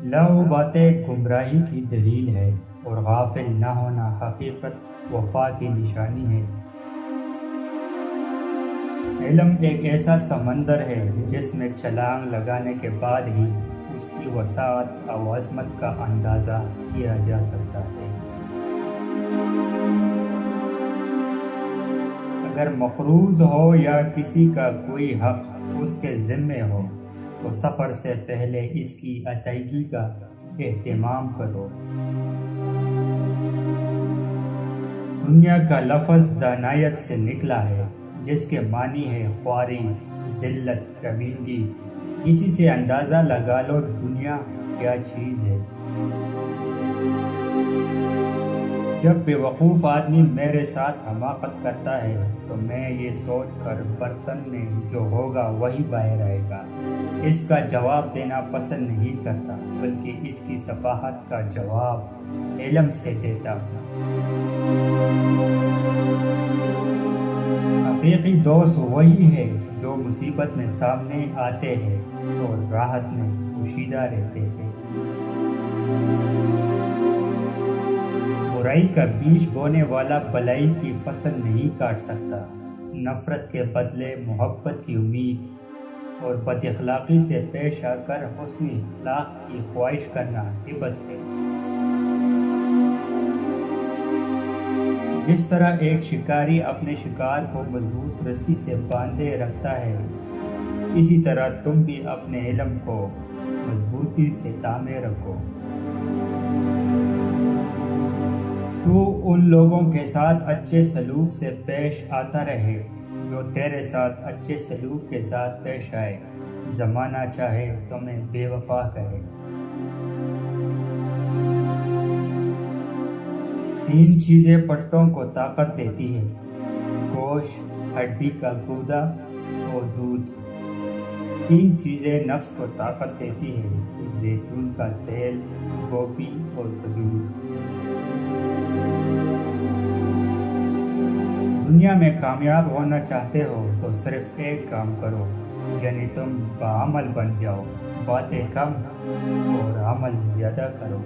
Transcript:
لو باتیں گمراہی کی دلیل ہے اور غافل نہ ہونا حقیقت وفا کی نشانی ہے۔ علم ایک ایسا سمندر ہے جس میں چھلانگ لگانے کے بعد ہی اس کی وسعت اور عظمت کا اندازہ کیا جا سکتا ہے۔ اگر مقروض ہو یا کسی کا کوئی حق اس کے ذمے ہو تو سفر سے پہلے اس کی ادائیگی کا اہتمام کرو۔ دنیا کا لفظ دانائیت سے نکلا ہے جس کے معنی ہے خواری، ذلت، کمینگی۔ اسی سے اندازہ لگا لو دنیا کیا چیز ہے۔ جب بے وقوف آدمی میرے ساتھ حماقت کرتا ہے تو میں یہ سوچ کر برتن میں جو ہوگا وہی باہر آئے گا اس کا جواب دینا پسند نہیں کرتا، بلکہ اس کی صفاحت کا جواب علم سے دیتا ہوں۔ حقیقی دوست وہی ہے جو مصیبت میں سامنے آتے ہیں اور راحت میں پوشیدہ رہتے ہیں۔ برائی کا بیج بونے والا بلائی کی فصل نہیں کاٹ سکتا۔ نفرت کے بدلے محبت کی امید اور بد اخلاقی سے پیش آ کر حسن اخلاق کی خواہش کرنا عبث ہے۔ جس طرح ایک شکاری اپنے شکار کو مضبوط رسی سے باندھے رکھتا ہے، اسی طرح تم بھی اپنے علم کو مضبوطی سے تھامے رکھو۔ تو ان لوگوں کے ساتھ اچھے سلوک سے پیش آتا رہے جو تیرے ساتھ اچھے سلوک کے ساتھ پیش آئے۔ زمانہ چاہے تمہیں بے وفا کہے۔ 3 چیزیں پٹھوں کو طاقت دیتی ہیں: گوشت، ہڈی کا گودا اور دودھ۔ 3 چیزیں نفس کو طاقت دیتی ہیں: زیتون کا تیل، گوبھی اور کھجور۔ دنیا میں کامیاب ہونا چاہتے ہو تو صرف ایک کام کرو، یعنی تم باعمل بن جاؤ۔ باتیں کم اور عمل زیادہ کرو۔